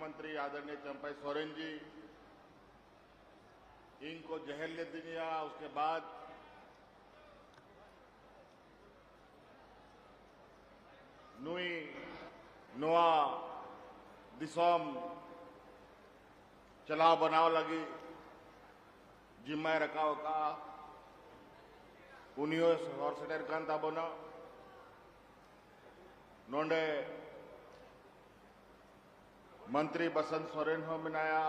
मुख्यमंत्री आदरणीय चंपई सोरेन जी इनको जहल ले दिया। उसके बाद नुई नुआ दिसोम चलाव बनाव लगी जिम्मा रखाव का उनियो हॉर्सेटर कांता बना नोंडे मंत्री बसंत सोरेन हो मिनाया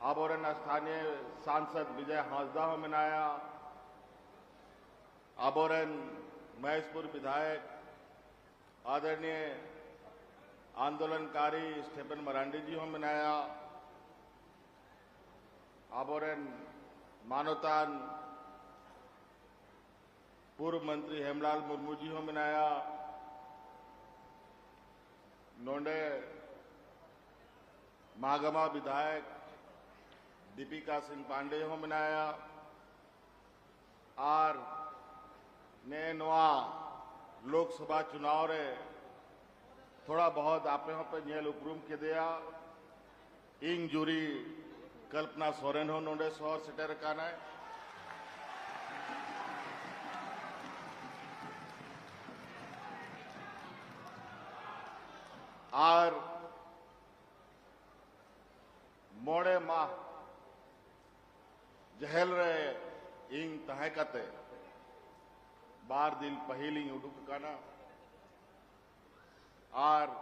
आबोरन स्थानीय सांसद विजय हांसदा हो मिनाया आबोरन महेशपुर विधायक आदरणीय आंदोलनकारी स्टेफन मरांडी जी हो मिनाया आबोरन मानोतान पूर्व मंत्री हेमलाल मुर्मू जी हो मिनाया नोंडे मागमा विधायक दीपिका सिंह पांडे हो मिनाया आर ने नवा लोकसभा चुनाव रे थोड़ा बहुत आपे हो पे जेल उपरूम के दिया इंग जूरी कल्पना सोरेन हो नोंडे शहर सेटर काना है और मोड़े माह जहल रे इंग तहकते बार दिल पहली उडुक काना और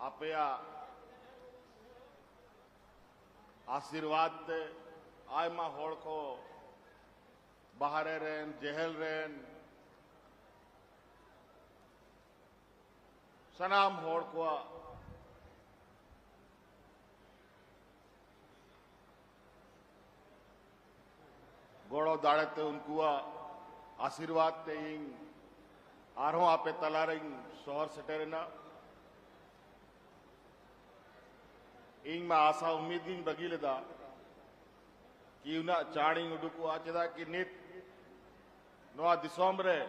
आपया आशीर्वाद ते आयमा होड़ को बाहरे रेन जहल रेन सनाम होड़ को गोड़ो दाड़ते उनको आशीर्वाद ते इंग आरो आपे तलारिंग शहर सेटेरना इंग में आशा उम्मीद गिंग बगी लेदा कि उना चाणी उडुको आचदा कि नित नोआ दिसोम रे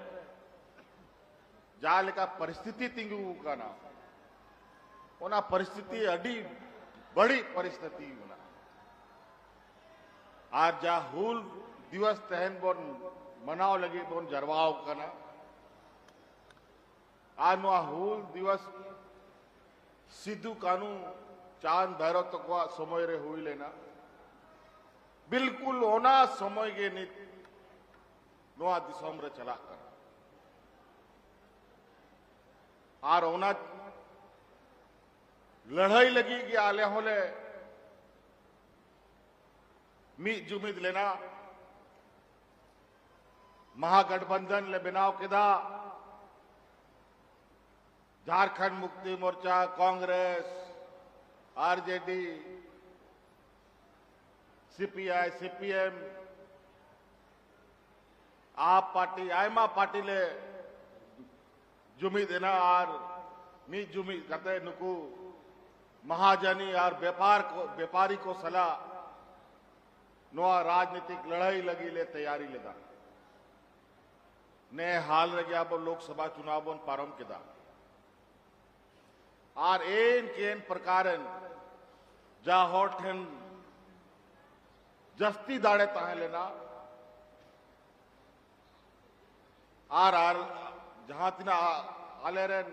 जाल का परिस्थिति तिंगु काना ओना परिस्थिति अडी बड़ी परिस्थिति होना आज जा हुल दिवस तहन बोन मनाव लगी बोन जरवाव काना आज नो हुल दिवस सिद्धू कानू चांद भैरव तक तो समय रे हुई लेना बिल्कुल ओना समय के नित नोआ दिसोम रे चला कर आर ओना लड़ाई लगी कि आले होले मी जुमिद लेना महागठबंधन ले बनाव किदा Jharkhand Mukti Morcha Congress RJD CPI CPM आप पार्टी आयमा पार्टी ले जुमी देना और मी जुमी कहते नुकु महाजनी और व्यापारी को सलाह नोआ राजनीतिक लड़ाई लगी ले तैयारी लेदा ने हाल रह गया लोकसभा चुनाव पारम किदा और एन केन प्रकारन जा होठन जस्ती दाड़े ताहे लेना आर जहां तिना आलेरन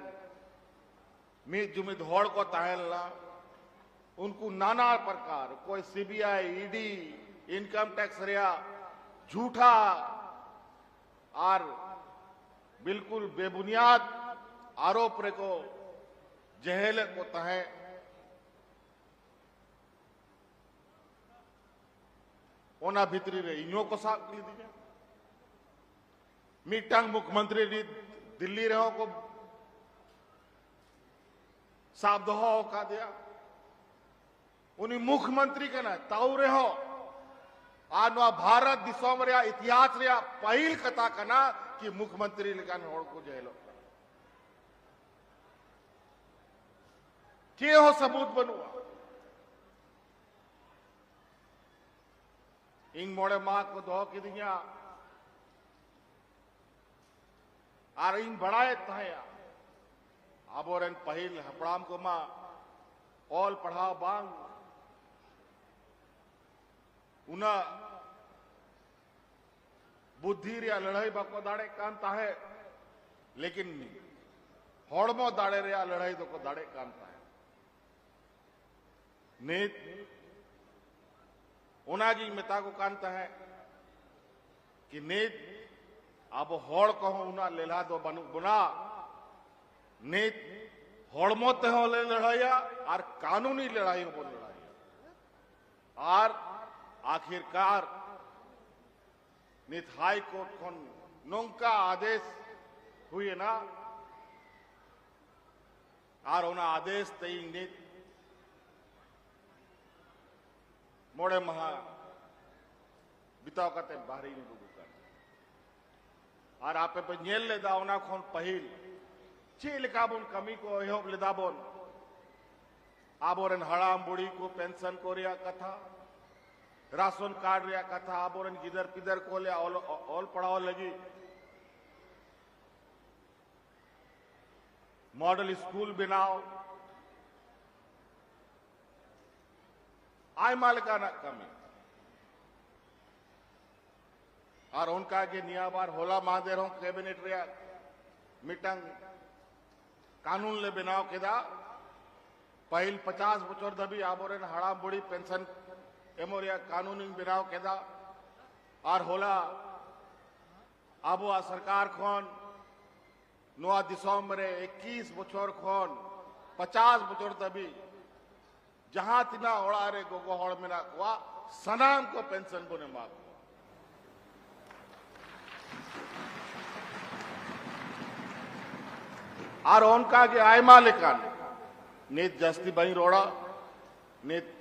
मी जुमिद होड़ को ताहेलना उनको नाना प्रकार कोई सीबीआई ईडी इनकम टैक्स रिया झूठा और बिल्कुल बेबुनियाद आरोप रे को जहेल को तहे ओना भीतरी रे इनो को साथ ली दी मीटांग मुख्यमंत्री दिल्ली रहो को साफ दोहो का दिया उन्हीं मुख्यमंत्री के ना ताऊ रहो आज भारत दिसोम रे इतिहास रे पहल कथा कना कि मुख्यमंत्री लेकिन होड़ को जेलो के हो सबूत बनुआ इंग मोड़े मां को दो की दिया आर इंग बढ़ाए तहया आबोरन पहिल हपड़ाम को मां ऑल पढ़ाओ बांग उना बुद्धि रे लड़ाई बाको दाड़े कांता है लेकिन हड़मो दाड़े रे लड़ाई दो को दाड़े कांता है नीत उनागी मिता को कांता है कि नीत अब हड़ कहो उना लेला दो बुना नीत हड़मो तेहो ले लड़ाइया और कानूनी लड़ाइयों को लड़ाइया और आखिरकार नित हाई कोर्ट को नौका आदेश हुए ना और उना आदेश तई नित मोड़े महा बिताव करते बाहरी ने बुकर और आपे पे नेल ले दावना खोन पहिल चे लिखाबोन कमी को एहोब ले दाबोन आबोरन हड़ाम बुढ़ी को पेंशन को रिया कथा राशन कार्ड रिया कथा आबोरन गिदर पिदर को ले ऑल पढ़ाओ लगी मॉडल स्कूल बनाओ आय माल का ना कमी और उनका के नियाबार होला महादेर हो कैबिनेट रिया मीटिंग कानून ले बनाओ केदा पहिल 50 बचर दबी आबोरन हड़ाम बुढ़ी पेंशन एमोरिया कानूनी बनाओ केदा और होला आबो आ सरकार खोन नोआ दिसंबर 21 बचर खोन 50 बचर दबी जहां तिना ओड़ा रे गोगो हड़ मेना वा सनाम को पेंशन बोने मांग और उनका के आयमा लेकान नीत जस्ती बही रोड़ा नीत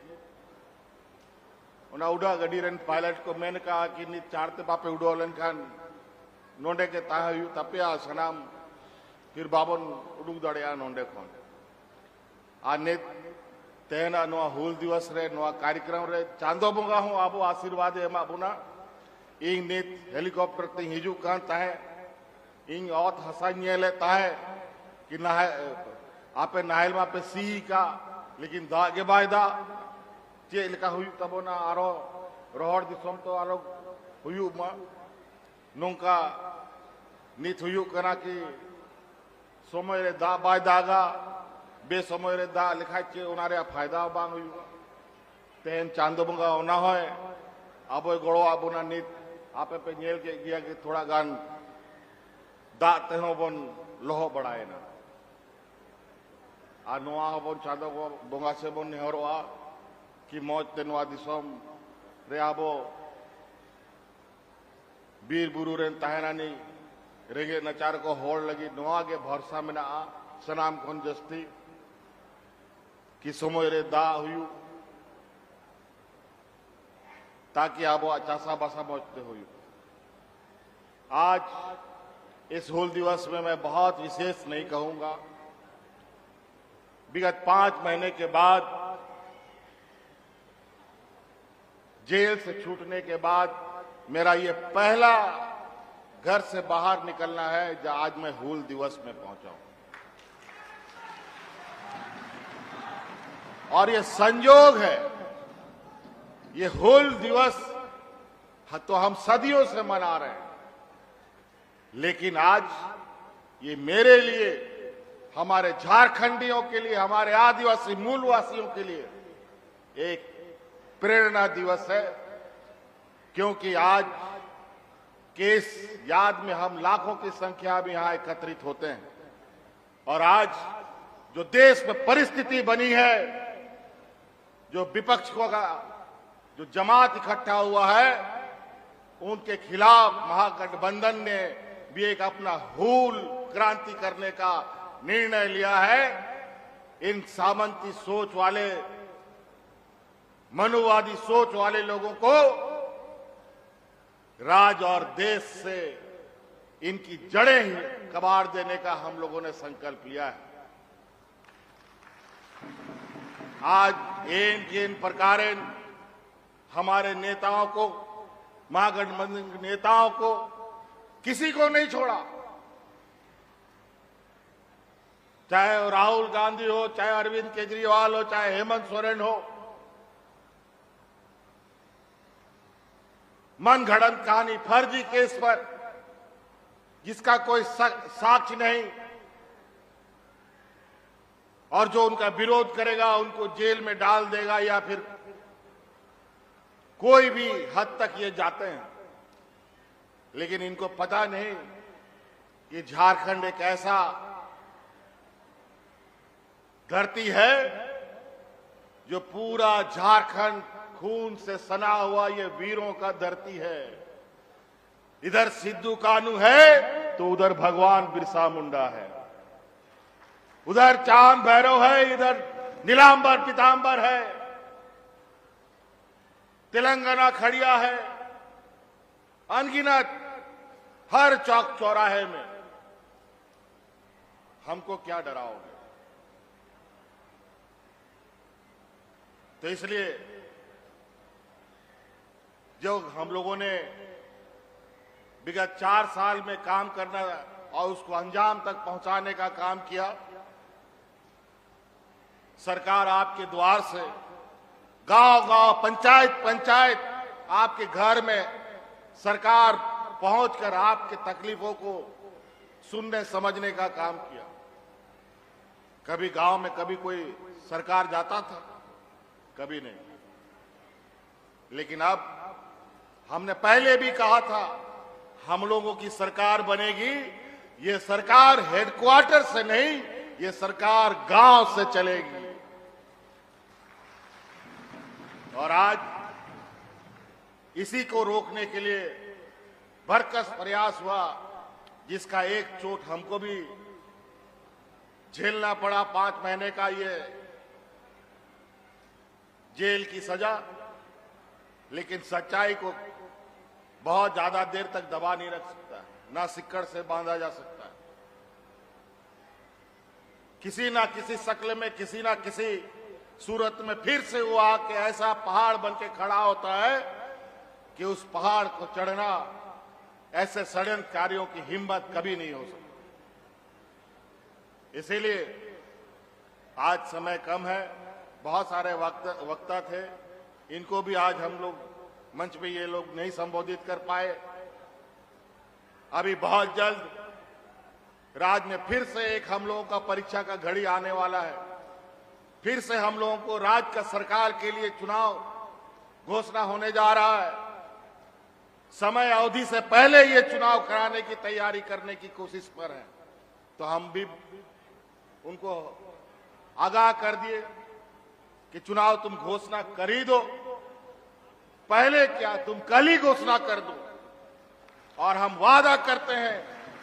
उना उड़ा गडी रन पायलट को मैंने कहा कि नीत चारते बापे उड़ोलन खान नोंडे के ताहयु तपिया सनाम फिर बाबन उड़ुक दड़िया नोंडे खोन आ नीत तेना नोआ हुल दिवस रे नोआ कार्यक्रम रे चांदो बोंगा हूं आबो आशीर्वाद एमा बुना इंग नीत हेलीकॉप्टर ते हिजू कान ताहे इंग औत हसाइए लेता है कि ना आपे नाइल मा पे सी का लेकिन दागे बायदा चे लिखा हुई तबो ना आरो रोहड़ दिसम तो आरो हुई मा नोंका नीत हुई करा कि समय रे दा बायदागा बे समय रे दा लिखा चे उनारे फायदा बांग हुई तेन चांदो बंगा होना होए आबो गोड़ो आबो ना नीत आपे पे नेल के गया कि थोड़ा गान दा तेहो बन लोहो बढ़ाए ना आ नोआ बन चांदो बोंगा से बन नेहरोआ कि मौज ते नोआ दिसम रे आबो बीर बुरु रेन ताहेनानी रेगे नचार को होड़ लगी नोआ के भरसा में ना सनाम कोन जस्ती कि समय रे दा हुई ताकि आबो चासा बासा मौजते हुई आज इस हूल दिवस में मैं बहुत विशेष नहीं कहूंगा विगत 5 महीने के बाद जेल से छूटने के बाद मेरा ये पहला घर से बाहर निकलना है जहां आज मैं हूल दिवस में पहुंचा हूं और ये संयोग है ये हूल दिवस तो हम सदियों से मना रहे हैं लेकिन आज ये मेरे लिए हमारे झारखंडियों के लिए हमारे आदिवासी मूलवासियों के लिए एक प्रेरणा दिवस है क्योंकि आज केस याद में हम लाखों की संख्या में यहां एकत्रित होते हैं और आज जो देश में परिस्थिति बनी है जो विपक्ष को जो जमात इकट्ठा हुआ है उनके खिलाफ महागठबंधन ने भी एक अपना हूल क्रांति करने का निर्णय लिया है इन सामंती सोच वाले मनुवादी सोच वाले लोगों को राज और देश से इनकी जड़ें ही कबाड़ देने का हम लोगों ने संकल्प लिया है आज इन प्रकार हमारे नेताओं को महागठबंधन के नेताओं को किसी को नहीं छोड़ा चाहे वो राहुल गांधी हो, चाहे अरविंद केजरीवाल हो, चाहे हेमंत सोरेन हो, मनगढ़ंत कहानी, फर्जी केस पर जिसका कोई साक्ष्य नहीं, और जो उनका विरोध करेगा उनको जेल में डाल देगा, या फिर कोई भी हद तक ये जाते हैं। लेकिन इनको पता नहीं कि झारखंड एक ऐसा धरती है जो पूरा झारखंड खून से सना हुआ ये वीरों का धरती है। इधर सिद्धू कानू है तो उधर भगवान बिरसा मुंडा है, उधर चांद भैरव है, इधर नीलांबर पीतांबर है, तेलंगाना खड़िया है, अनगिनत हर चौक चौराहे में। हमको क्या डराओगे? तो इसलिए जो हम लोगों ने विगत 4 साल में काम करना और उसको अंजाम तक पहुंचाने का काम किया, सरकार आपके द्वार से गांव-गांव, पंचायत आपके घर में सरकार पहुंचकर आपके तकलीफों को सुनने समझने का काम किया। कभी गांव में कभी कोई सरकार जाता था? कभी नहीं। लेकिन अब हमने पहले भी कहा था, हम लोगों की सरकार बनेगी, ये सरकार हेडक्वार्टर से नहीं, ये सरकार गांव से चलेगी। और आज इसी को रोकने के लिए भरकस प्रयास हुआ, जिसका एक चोट हमको भी झेलना पड़ा, 5 महीने का ये जेल की सजा। लेकिन सच्चाई को बहुत ज्यादा देर तक दबा नहीं रख सकता, ना सिक्कड़ से बांधा जा सकता है। किसी ना किसी शक्ल में, किसी ना किसी सूरत में फिर से वो आके ऐसा पहाड़ बन के खड़ा होता है कि उस पहाड़ को चढ़ना ऐसे षड्यंत्रकारियों की हिम्मत कभी नहीं हो सकती। इसीलिए आज समय कम है, बहुत सारे वक्ता थे, इनको भी आज हम लोग मंच पे ये लोग नहीं संबोधित कर पाए। अभी बहुत जल्द राज्य में फिर से एक हम लोगों का परीक्षा का घड़ी आने वाला है। फिर से हम लोगों को राज्य का सरकार के लिए चुनाव घोषणा होने जा रहा है। समय अवधि से पहले ये चुनाव कराने की तैयारी करने की कोशिश पर है। तो हम भी उनको आगाह कर दिए कि चुनाव तुम घोषणा कर ही दो, पहले क्या तुम कल ही घोषणा कर दो। और हम वादा करते हैं,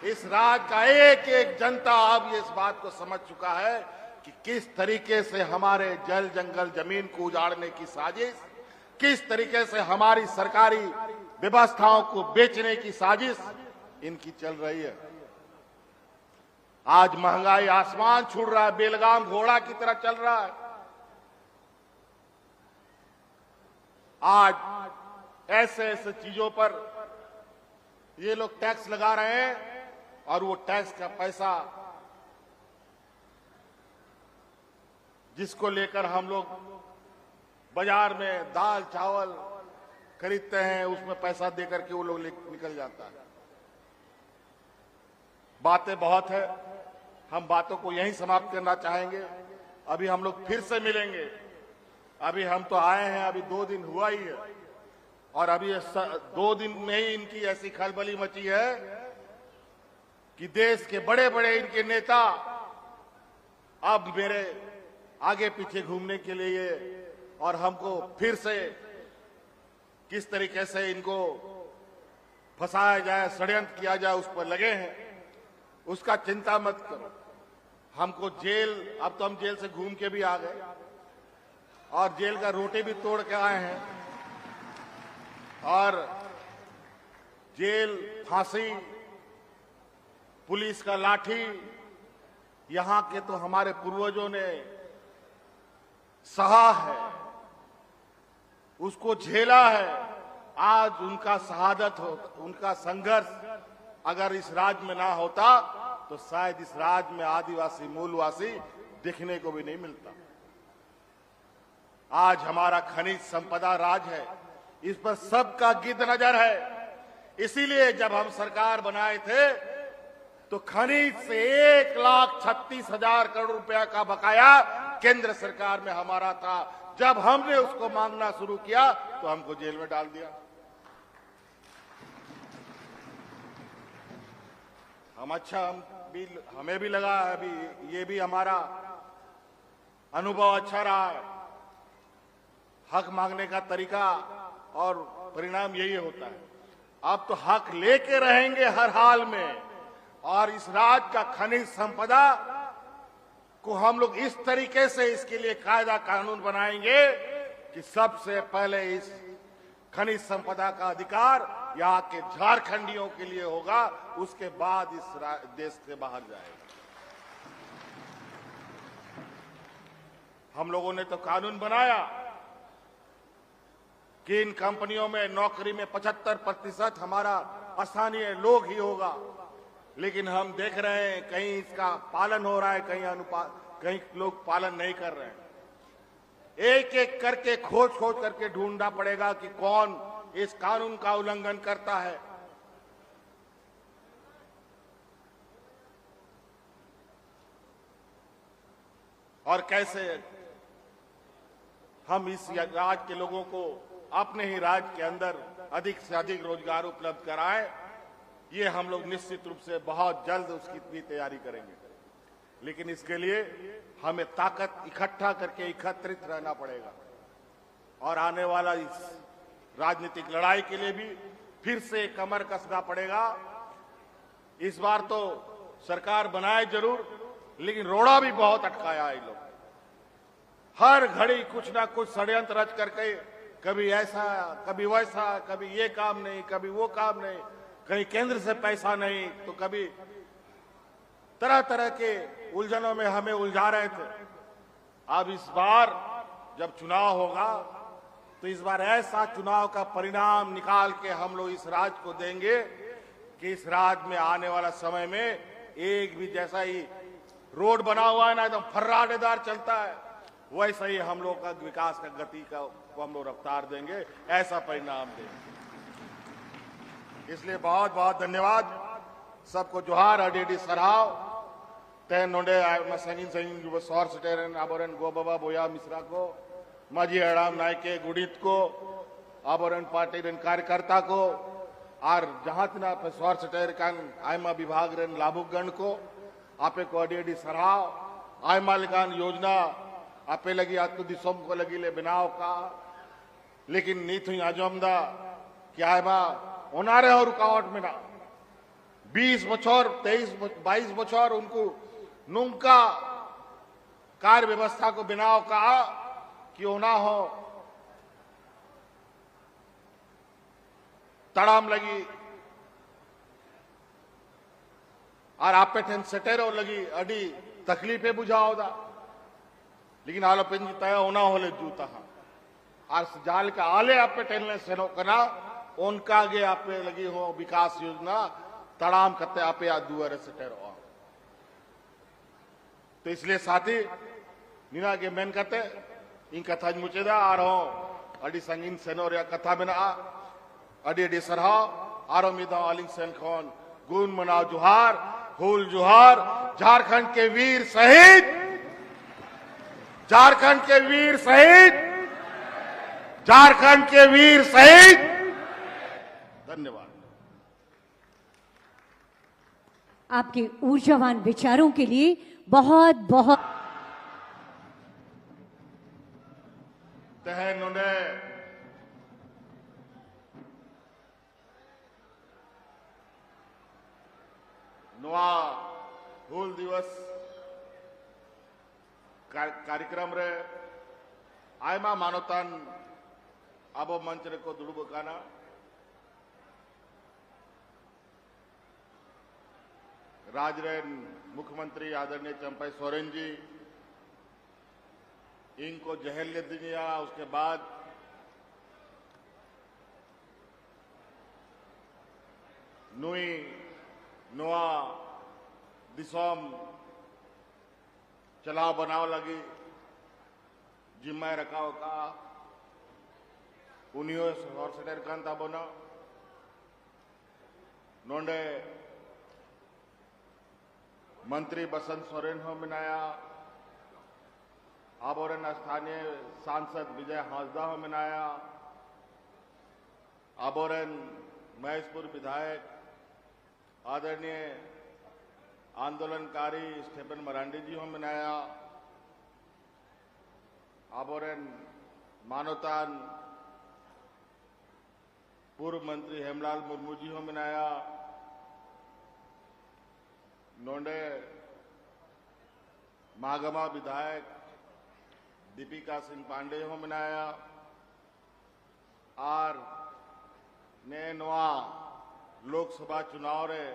इस राज्य का एक एक जनता अब ये इस बात को समझ चुका है कि किस तरीके से हमारे जल जंगल जमीन को उजाड़ने की साजिश, किस तरीके से हमारी सरकारी व्यवस्थाओं को बेचने की साजिश इनकी चल रही है। आज महंगाई आसमान छू रहा है, बेलगाम घोड़ा की तरह चल रहा है। आज ऐसे ऐसे चीजों पर ये लोग टैक्स लगा रहे हैं, और वो टैक्स का पैसा जिसको लेकर हम लोग बाजार में दाल चावल खरीदते हैं, उसमें पैसा देकर के वो लोग निकल जाता है। बातें बहुत है, हम बातों को यहीं समाप्त करना चाहेंगे। अभी हम लोग फिर से मिलेंगे। अभी हम तो आए हैं, अभी 2 दिन हुआ ही है, और अभी 2 दिन में ही इनकी ऐसी खलबली मची है कि देश के बड़े बड़े इनके नेता अब मेरे आगे पीछे घूमने के लिए, और हमको फिर से किस तरीके से इनको फंसाया जाए, षड्यंत्र किया जाए, उस पर लगे हैं। उसका चिंता मत करो। हमको जेल, अब तो हम जेल से घूम के भी आ गए और जेल का रोटी भी तोड़ के आए हैं, और जेल, फांसी, पुलिस का लाठी, यहां के तो हमारे पूर्वजों ने सहा है, उसको झेला है। आज उनका शहादत हो, उनका संघर्ष अगर इस राज्य में ना होता तो शायद इस राज्य में आदिवासी मूलवासी दिखने को भी नहीं मिलता। आज हमारा खनिज संपदा राज है, इस पर सबका गिद्ध नजर है। इसीलिए जब हम सरकार बनाए थे तो खनिज से 1,36,000 करोड़ रुपया का बकाया केंद्र सरकार में हमारा था। जब हमने उसको मांगना शुरू किया तो हमको जेल में डाल दिया। हमें भी लगा अभी ये भी हमारा अनुभव अच्छा रहा है। हक मांगने का तरीका और परिणाम यही होता है। अब तो हक लेके रहेंगे हर हाल में, और इस राज्य का खनिज संपदा को हम लोग इस तरीके से इसके लिए कायदा कानून बनाएंगे कि सबसे पहले इस खनिज संपदा का अधिकार यहाँ के झारखंडियों के लिए होगा, उसके बाद इस देश से बाहर जाएगा। हम लोगों ने तो कानून बनाया कि इन कंपनियों में नौकरी में 75% हमारा स्थानीय लोग ही होगा, लेकिन हम देख रहे हैं कहीं इसका पालन हो रहा है, कहीं लोग पालन नहीं कर रहे हैं। एक एक करके खोज करके ढूंढना पड़ेगा कि कौन इस कानून का उल्लंघन करता है। और कैसे हम इस राज्य के लोगों को अपने ही राज्य के अंदर अधिक से अधिक रोजगार उपलब्ध कराएं, ये हम लोग निश्चित रूप से बहुत जल्द उसकी भी तैयारी करेंगे। लेकिन इसके लिए हमें ताकत इकट्ठा करके एकत्रित रहना पड़ेगा, और आने वाला इस राजनीतिक लड़ाई के लिए भी फिर से कमर कसना पड़ेगा। इस बार तो सरकार बनाए जरूर, लेकिन रोड़ा भी बहुत अटकाया है। लोग हर घड़ी कुछ ना कुछ षड्यंत्र रच करके, कभी ऐसा कभी वैसा, कभी ये काम नहीं, कभी वो काम नहीं, कहीं केंद्र से पैसा नहीं, तो कभी तरह तरह के उलझनों में हमें उलझा रहे थे। अब इस बार जब चुनाव होगा तो इस बार ऐसा चुनाव का परिणाम निकाल के हम लोग इस राज्य को देंगे कि इस राज्य में आने वाला समय में एक भी जैसा ही रोड बना हुआ है ना, एकदम फर्राटेदार चलता है, वैसा ही हम लोग का विकास का गति का हम लोग रफ्तार देंगे, ऐसा परिणाम देंगे। इसलिए बहुत बहुत धन्यवाद सबको, जोहार, अडेडी सराव तेन नोडे संगीन युवा सौर सटेरन आबोरन गो बाबा बोया मिश्रा को, माजी हराम नायके गुड़ित को, आबोरन पार्टी रन कार्यकर्ता को, और जहां तना पे सौर सटेर कान आयमा विभाग रन लाभुकगण को आपे को अडेडी सराव। आयमा लिकान योजना आपे लगी आत्म दिसोम को लगी ले बनाव का, लेकिन नीत हुई आजमदा कि आयमा होनारे और रुकावट में ना 20 बछर 22 बछर उनको नुमका कार्य व्यवस्था को बनाव का कि होना हो तड़ाम लगी और आप पे ठन सटेरो लगी अडी तकलीफे बुझाओ दा, लेकिन आलो पेंज तय होना होले जूता और जाल का आले आप पे टेलने सेनो कना उनका आगे आप पे लगी हो विकास योजना तड़ाम करते आप या दुआरे सटेरो। तो इसलिए साथी निना के मेन करते इन कथा मुचेदा आ रहो अडी संगीन सेनोर या कथा बिना अडी अडी सरहा आरो मिदा आलिंग सेन खोन गुन मनाओ जुहार फूल जुहार। झारखंड के वीर शहीद, झारखंड के वीर शहीद, झारखंड के वीर शहीद। धन्यवाद। आपके ऊर्जावान विचारों के लिए बहुत बहुत तहनुने नुआ हूल दिवस कार्यक्रम रे आयमा मानवतान आबो मंच रे को दुड़ुब काना राजरेन मुख्यमंत्री आदरणीय चंपाई सोरेन जी इनको जहल दिया, उसके बाद नुई नुआ दिसोम चलाव बनाव लगी जिम्मा रखाव का उनियो हॉर्सेटर कांता बनो नोंडे मंत्री बसंत सोरेन हो मिनाया आबोरन स्थानीय सांसद विजय हांसदा हो मिनाया आबोरन महेशपुर विधायक आदरणीय आंदोलनकारी स्टेफन मरांडी जी हो मिनाया आबोरन मानोतान पूर्व मंत्री हेमलाल मुर्मू जी हो मिनाया नोंडे मागमा विधायक दीपिका सिंह पांडे हो मिनाया आर ने नवा लोकसभा चुनाव रे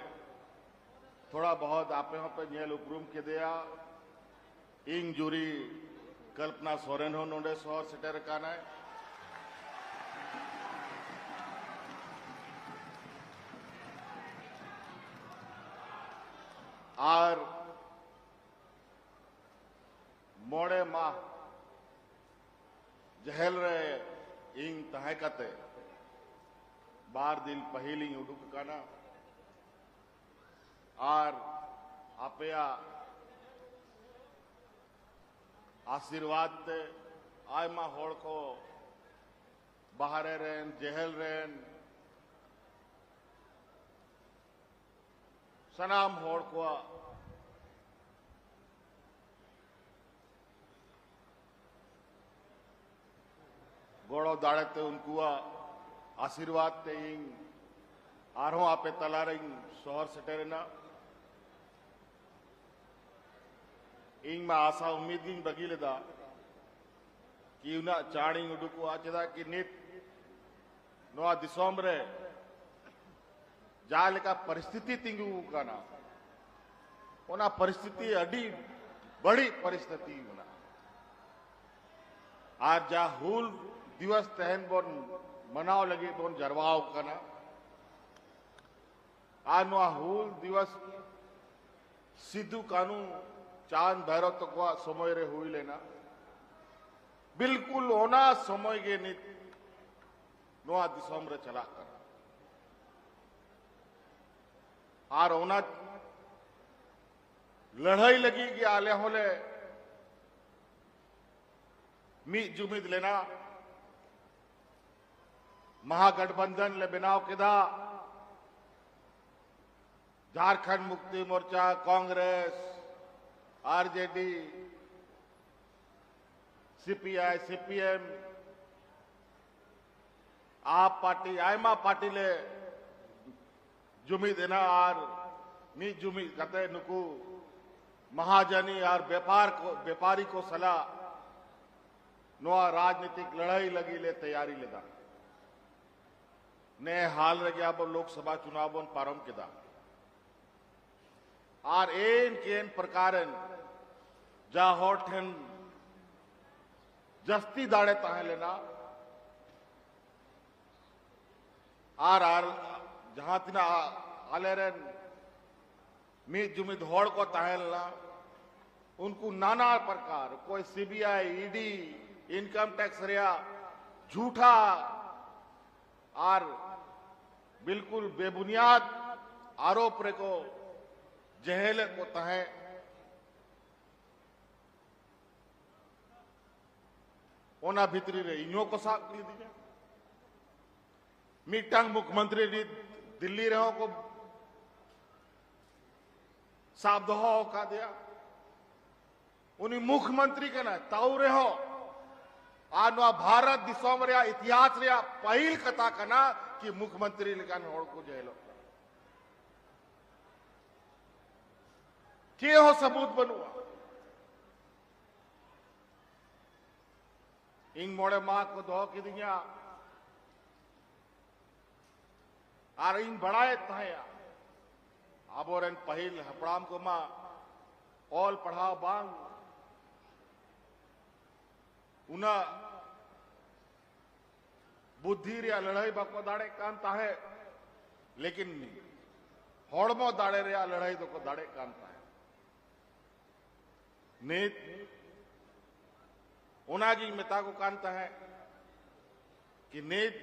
थोड़ा बहुत आपे पे जेल उपरूम के दिया इंग जूरी कल्पना सोरेन हो नोंडे शहर सेटर काना है और मोड़े माह जहल रे इंग तहे कते बार दिल पहली उडुक काना और आपया आशीर्वाद ते आयमा होड़ को बाहरे रेन जहल रेन सनाम होड़ को गोड़ो दाड़ते उनको आशीर्वाद ते इंग आरो आपे तला रही शहर सेटेरना इंग में आशा उम्मीद गिंग बगी लेदा कि उना चाणी उडुको आचदा कि नित नोआ दिसोम रे जाल का परिस्थिति तिंगु काना ओना परिस्थिति अडी बड़ी परिस्थिति होना आज जा हुल दिवस तहन बोन मनाव लगी बोन जरवाव काना आज नोआ हुल दिवस सिद्धू कानू चांद भैरव तक तो समय रे हुई लेना बिल्कुल होना समय के नित नोआ दिसोम रे चला कर आर होना लड़ाई लगी कि आले होले मी जुमिद लेना महागठबंधन ले बिनाव किदा Jharkhand Mukti Morcha Congress RJD CPI CPM आप पार्टी आयमा पार्टी ले जुमी देना और मी जुमी कहते नुकु महाजनी और व्यापारी को सलाह नोआ राजनीतिक लड़ाई लगी ले तैयारी लेदा ने हाल रगे अब लोकसभा चुनाव पारम केदा और एन केन प्रकारन जा होठन जस्ती दाड़े ताहे लेना आर जहां तिना आलेरन मी जुमिद होड़ को ताहेलना उनको नाना प्रकार कोई सीबीआई ईडी इनकम टैक्स रिया झूठा और बिल्कुल बेबुनियाद आरोप रे को जहेल को तहे ओना भीतरी रे इनो को साथ ली दी मीटांग मुख्यमंत्री दिल्ली रहो को साफ दोहो का दिया उन्हीं मुख्यमंत्री के ना ताऊ रहो आनवा भारत दिसोम रे इतिहास रे पहल कथा कना कि मुख्यमंत्री लेकिन होड़ को जेलो के हो सबूत बनुआ इंग मोड़े मां को दो की दिया आर इंग बढ़ाए तहया आबोरन पहिल हपड़ाम को मां ऑल पढ़ाओ बांग उना बुद्धि रे लड़ाई बाको दाड़े कांता है लेकिन होड़मो दाड़े रे लड़ाई तो को दाड़े कांता है नीत उनागी मेता को कांता है कि नीत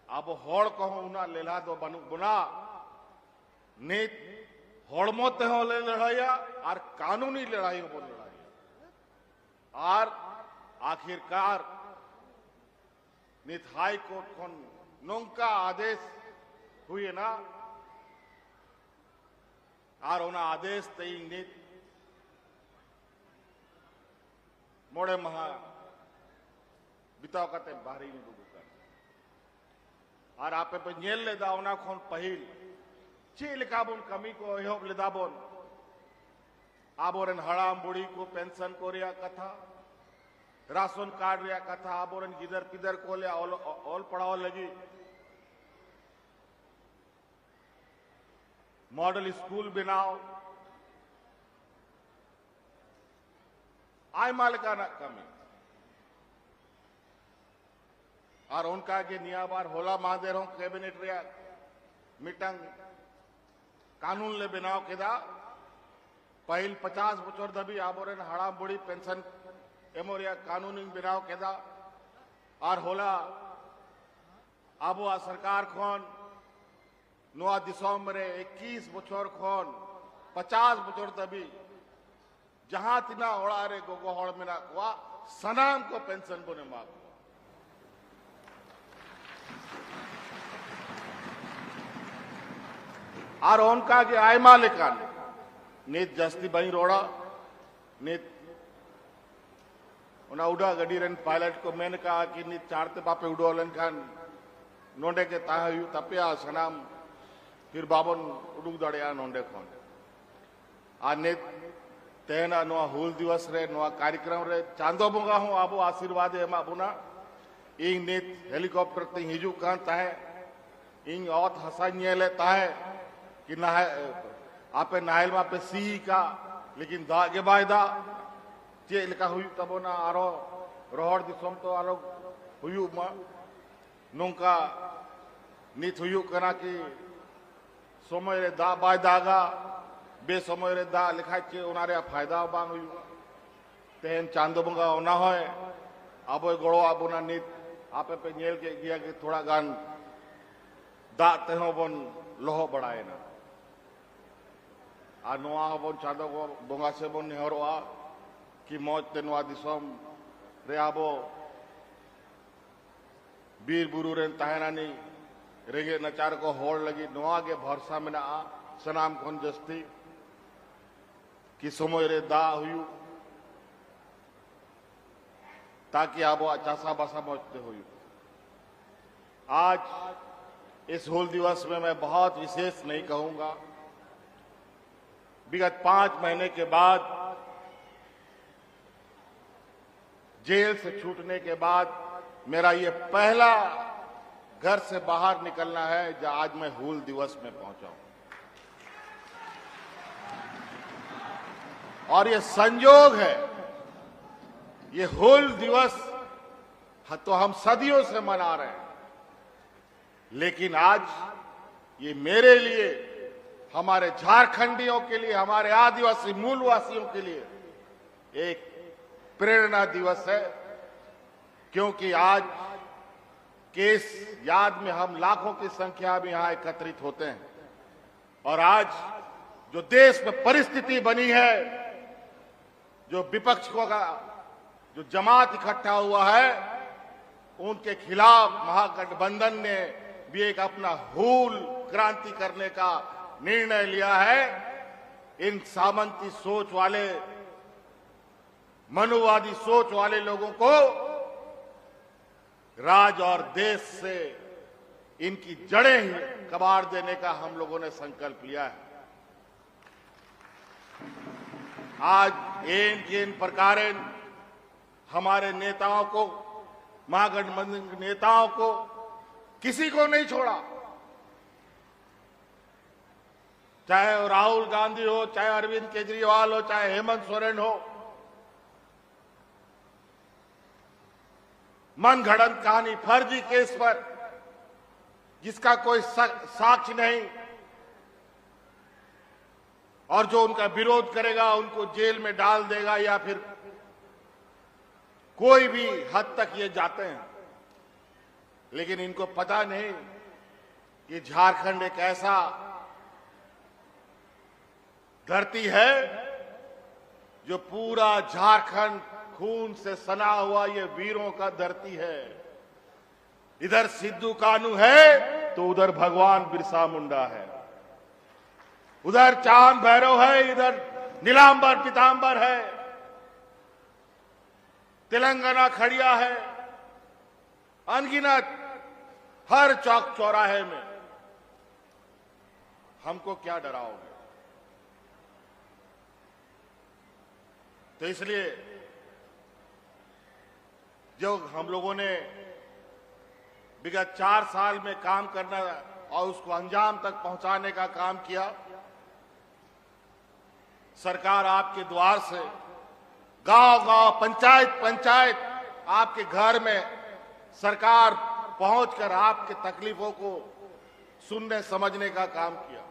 अब होड़ कहो उना लेला दो बनु बुना नीत होड़मो तेहो ले लड़ाइया और कानूनी लड़ाइयों पर लड़ाइया और आखिरकार नीत हाई कोर्ट को नौका आदेश हुए ना और उना आदेश तई नीत मोड़े महा बिताव कते बाहरी दुगुकर और आपे पे नेल ले दावना खोन पहिल चे लिखा बोन कमी को एहोब ले दाबोन आबोरन हड़ाम बुढ़ी को पेंशन को रिया कथा राशन कार्ड रिया कथा आबोरन गिदर पिदर को ले ऑल पढ़ाओ लगी मॉडल स्कूल बनाओ आय माल का ना कमी और उनका के नियाबार होला मादे रहो कैबिनेट रिया मीटिंग कानून ले बनाओ केदा पहल 50 बचर दबी आबोरन हड़ा बुढ़ी पेंशन एमोरिया कानूनी बनाओ केदा और होला आबो आ सरकार खोन नोआ दिसंबर 21 बचर खोन 50 बचर दबी जहां तिना ओड़ा रे गोगो हड़ मेना कुआ सनाम को पेंशन बोने मांग और उनका के आयमा लेकान नीत जस्ती बही रोड़ा नीत उना उड़ा गडी रन पायलट को मैंने कहा कि नीत चारते बापे उड़ोलन खान नोंडे के ताहयु तपिया सनाम फिर बाबन उड़ुक दड़िया नोंडे खोन आ नीत तेना नोआ हुल दिवस रे नोआ कार्यक्रम रे चांदो बोंगा हूं आबो आशीर्वाद एमा बुना इंग नीत हेलीकॉप्टर ते हिजू कान ताहे इंग औत हसा ले ताहे कि ना आपे नाइल मा पे सी का लेकिन दागे बायदा चे लिखा हुई तबो ना आरो रोहड़ दिसम तो आरो हुई मा नोंका नीत हुई कना कि समय रे दा बायदागा बे समय रे दा लिखा चे उनारे फायदा बांग हुई तेन चांदो बंगा ओना होय आबो गोड़ो आबो ना नीत आपे पे नेल के गया कि थोड़ा गान दा तेहो बन लोहो बढ़ाए ना आ नोआ बन चांदो बोंगा से बन नेहरोआ कि मौज ते नोआ दिसम रे आबो बीर बुरु रेन ताहेनानी रेगे नचार को होड़ लगी नोआ के भरसा में ना सनाम कोन जस्ती कि समय रे दा हुई ताकि आबो चासा बासा मौजते हुई आज इस हुल दिवस में मैं बहुत विशेष नहीं कहूंगा विगत 5 महीने के बाद जेल से छूटने के बाद मेरा ये पहला घर से बाहर निकलना है जहां आज मैं हुल दिवस में पहुंचा हूं और ये संयोग है ये हुल दिवस तो हम सदियों से मना रहे हैं लेकिन आज ये मेरे लिए हमारे झारखंडियों के लिए हमारे आदिवासी मूलवासियों के लिए एक प्रेरणा दिवस है क्योंकि आज केस याद में हम लाखों की संख्या में यहां एकत्रित होते हैं और आज जो देश में परिस्थिति बनी है जो विपक्ष को का जो जमात इकट्ठा हुआ है उनके खिलाफ महागठबंधन ने भी एक अपना हूल क्रांति करने का निर्णय लिया है इन सामंती सोच वाले मनुवादी सोच वाले लोगों को राज और देश से इनकी जड़ें ही कबाड़ देने का हम लोगों ने संकल्प लिया है आज इन प्रकार हमारे नेताओं को महागठबंधन के नेताओं को किसी को नहीं छोड़ा चाहे वो राहुल गांधी हो चाहे अरविंद केजरीवाल हो चाहे हेमंत सोरेन हो मन घड़ंत कहानी फर्जी केस पर जिसका कोई साक्ष्य नहीं और जो उनका विरोध करेगा उनको जेल में डाल देगा, या फिर कोई भी हद तक ये जाते हैं। लेकिन इनको पता नहीं कि झारखंड एक ऐसा धरती है जो पूरा झारखंड खून से सना हुआ ये वीरों का धरती है। इधर सिद्धू कानू है तो उधर भगवान बिरसा मुंडा है, उधर चांद भैरव है, इधर नीलांबर पीतांबर है, तेलंगाना खड़िया है, अनगिनत हर चौक चौराहे में। हमको क्या डराओगे? तो इसलिए जो हम लोगों ने विगत 4 साल में काम करना और उसको अंजाम तक पहुंचाने का काम किया, सरकार आपके द्वार से गांव-गांव, पंचायत आपके घर में सरकार पहुंचकर आपके तकलीफों को सुनने समझने का काम किया।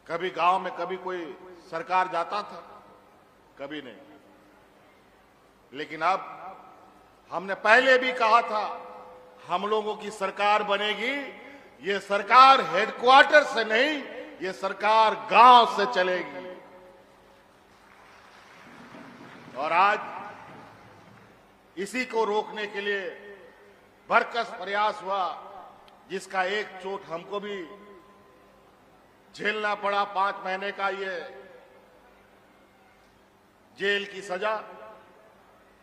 कभी गांव में कभी कोई सरकार जाता था? कभी नहीं। लेकिन अब हमने पहले भी कहा था, हम लोगों की सरकार बनेगी, ये सरकार हेडक्वार्टर से नहीं, ये सरकार गांव से चलेगी। और आज इसी को रोकने के लिए भरकस प्रयास हुआ, जिसका एक चोट हमको भी झेलना पड़ा, 5 महीने का ये जेल की सजा।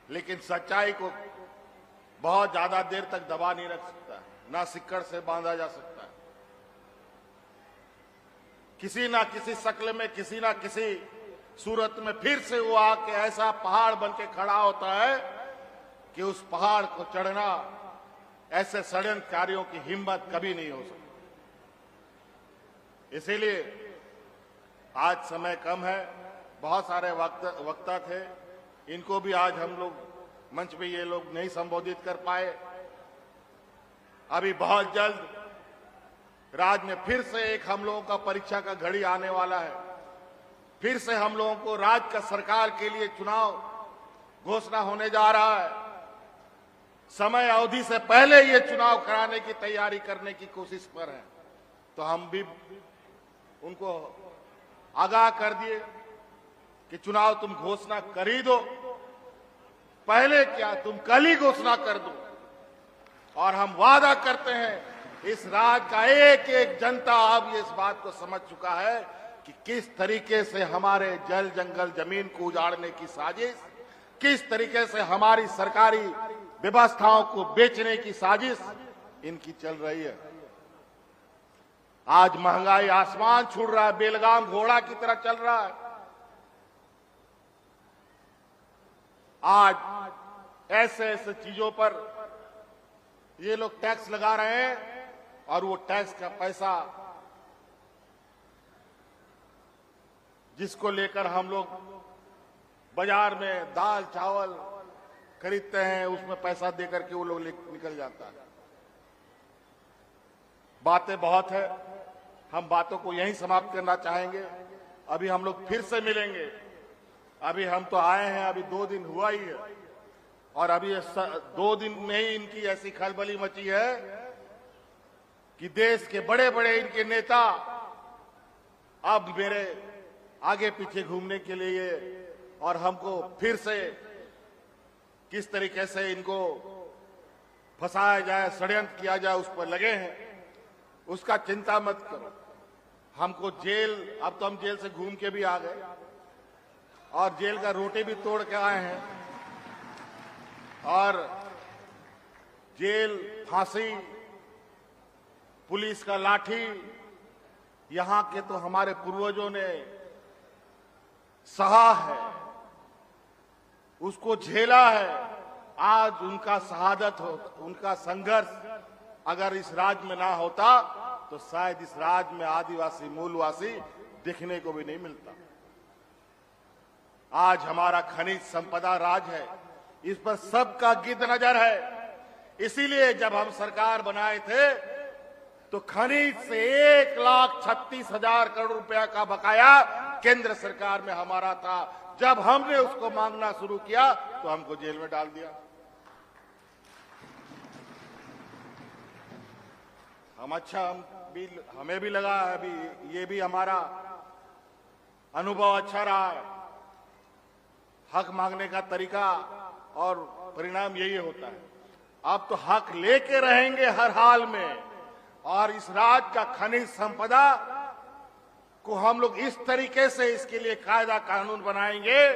लेकिन सच्चाई को बहुत ज्यादा देर तक दबा नहीं रख सकता, ना सिक्कड़ से बांधा जा सकता है। किसी ना किसी शक्ल में, किसी ना किसी सूरत में फिर से वो आके ऐसा पहाड़ बन के खड़ा होता है कि उस पहाड़ को चढ़ना ऐसे षड्यंत्रकारियों की हिम्मत कभी नहीं हो सकती। इसीलिए आज समय कम है, बहुत सारे वक्ता थे, इनको भी आज हम लोग मंच पे ये लोग नहीं संबोधित कर पाए। अभी बहुत जल्द राज्य में फिर से एक हम लोगों का परीक्षा का घड़ी आने वाला है। फिर से हम लोगों को राज्य का सरकार के लिए चुनाव घोषणा होने जा रहा है। समय अवधि से पहले ये चुनाव कराने की तैयारी करने की कोशिश पर है। तो हम भी उनको आगाह कर दिए कि चुनाव तुम घोषणा कर ही दो, पहले क्या तुम कल ही घोषणा कर दो। और हम वादा करते हैं, इस राज्य का एक एक जनता अब ये इस बात को समझ चुका है कि किस तरीके से हमारे जल जंगल जमीन को उजाड़ने की साजिश, किस तरीके से हमारी सरकारी व्यवस्थाओं को बेचने की साजिश इनकी चल रही है। आज महंगाई आसमान छू रहा है, बेलगाम घोड़ा की तरह चल रहा है। आज ऐसे ऐसे चीजों पर ये लोग टैक्स लगा रहे हैं और वो टैक्स का पैसा जिसको लेकर हम लोग बाजार में दाल चावल खरीदते हैं, उसमें पैसा देकर के वो लोग निकल जाता है। बातें बहुत है, हम बातों को यहीं समाप्त करना चाहेंगे। अभी हम लोग फिर से मिलेंगे। अभी हम तो आए हैं, अभी 2 दिन हुआ ही है, और अभी 2 दिन में ही इनकी ऐसी खलबली मची है कि देश के बड़े बड़े इनके नेता अब मेरे आगे पीछे घूमने के लिए और हमको फिर से किस तरीके से इनको फंसाया जाए, षड्यंत्र किया जाए, उस पर लगे हैं। उसका चिंता मत करो। हमको जेल, अब तो हम जेल से घूम के भी आ गए और जेल का रोटी भी तोड़ के आए हैं। और जेल, फांसी, पुलिस का लाठी, यहां के तो हमारे पूर्वजों ने सहा है, उसको झेला है। आज उनका शहादत हो, उनका संघर्ष अगर इस राज्य में ना होता तो शायद इस राज्य में आदिवासी मूलवासी दिखने को भी नहीं मिलता। आज हमारा खनिज संपदा राज है, इस पर सबका गिद्ध नजर है। इसीलिए जब हम सरकार बनाए थे तो खनिज से 1,36,000 करोड़ रुपया का बकाया केंद्र सरकार में हमारा था। जब हमने उसको मांगना शुरू किया तो हमको जेल में डाल दिया। हमें भी लगा है अभी ये भी हमारा अनुभव अच्छा रहा है। हक मांगने का तरीका और परिणाम यही होता है। अब तो हक लेके रहेंगे हर हाल में, और इस राज्य का खनिज संपदा को हम लोग इस तरीके से इसके लिए कायदा कानून बनाएंगे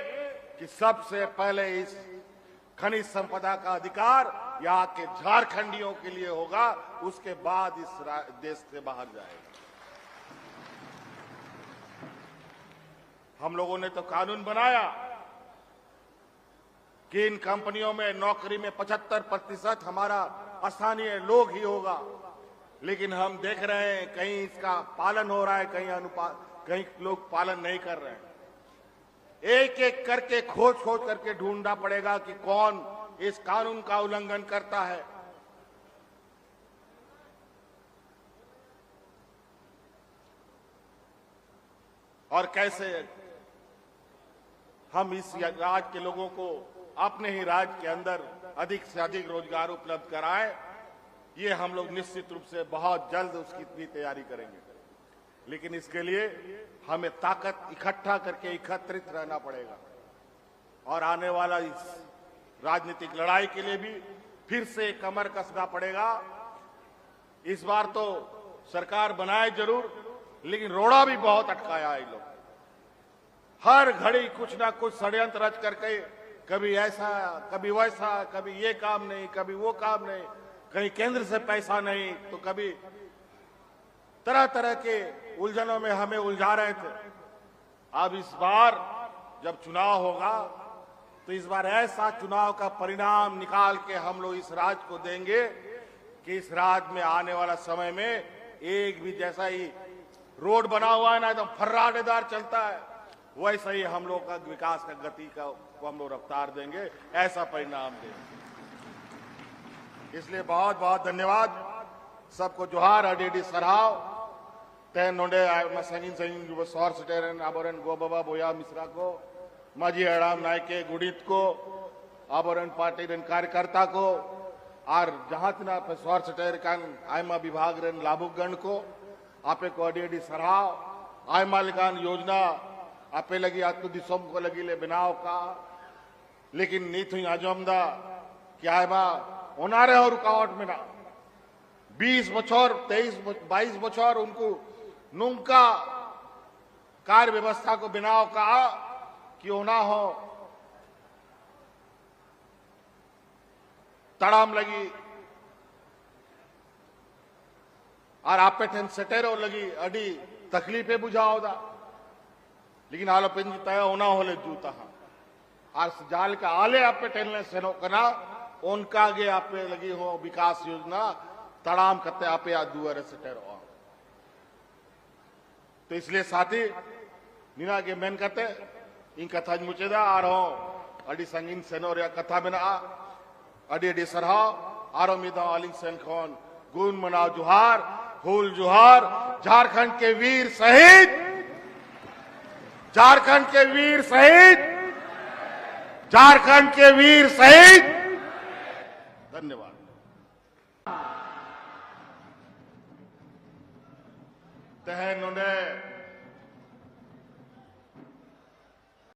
कि सबसे पहले इस खनिज संपदा का अधिकार यहाँ के झारखंडियों के लिए होगा, उसके बाद इस देश से बाहर जाएगा। हम लोगों ने तो कानून बनाया कि इन कंपनियों में नौकरी में 75% हमारा स्थानीय लोग ही होगा, लेकिन हम देख रहे हैं कहीं इसका पालन हो रहा है, कहीं लोग पालन नहीं कर रहे हैं। एक एक करके खोज करके ढूंढना पड़ेगा कि कौन इस कानून का उल्लंघन करता है। और कैसे हम इस राज्य के लोगों को अपने ही राज्य के अंदर अधिक से अधिक रोजगार उपलब्ध कराएं, ये हम लोग निश्चित रूप से बहुत जल्द उसकी भी तैयारी करेंगे। लेकिन इसके लिए हमें ताकत इकट्ठा करके एकत्रित रहना पड़ेगा, और आने वाला इस राजनीतिक लड़ाई के लिए भी फिर से कमर कसना पड़ेगा। इस बार तो सरकार बनाए जरूर, लेकिन रोड़ा भी बहुत अटकाया है लोग। हर घड़ी कुछ ना कुछ षड्यंत्र रच करके, कभी ऐसा कभी वैसा, कभी ये काम नहीं, कभी वो काम नहीं, कहीं केंद्र से पैसा नहीं, तो कभी तरह तरह के उलझनों में हमें उलझा रहे थे। अब इस बार जब चुनाव होगा तो इस बार ऐसा चुनाव का परिणाम निकाल के हम लोग इस राज्य को देंगे कि इस राज्य में आने वाला समय में एक भी जैसा ही रोड बना हुआ है ना, एकदम फर्राटेदार चलता है, वैसा ही हम लोग का विकास का गति को हम लोग रफ्तार देंगे, ऐसा परिणाम देंगे। इसलिए बहुत बहुत धन्यवाद सबको, जोहार, अडेडी सराव तेन नोडे संगीन सौर सटेरन आबोरन गोबाबा बोया मिश्रा को, माजी हराम नायके गुड़ित को, आबोरन पार्टी रन कार्यकर्ता को, और जहां तना पे सौर सटेर कान आयमा विभाग रन लाभुकगण को आपे को अडेडी सराव। आयमा लिकान योजना आपे लगी आत्म दिसोम को लगी ले बनाव का, लेकिन नीत हुई आजमदा कि आयमा होनारे और रुकावट में ना 20 बछर 22 बछर उनको नुमका कार्य व्यवस्था को बनाव का कि होना हो तड़ाम लगी और आप पे ठन सटेरो लगी अडी तकलीफे बुझाओ दा, लेकिन आलो पिंज तय होना होले जूता और जाल का आले आप पे टेलने सेनो कना उनका आगे आप पे लगी हो विकास योजना तड़ाम करते आप या दुआरे सटेरो। तो इसलिए साथी निना के मेन करते इन कथा मुचेदा आ रहो अडी संगीन सेनोर या कथा बिना अडी अडी सरहाव आरो मिदा आलिंग सेन खोन गुन मनाव जुहार फूल जुहार। झारखंड के वीर शहीद, झारखंड के वीर शहीद, झारखंड के वीर शहीद। धन्यवाद। तह नोने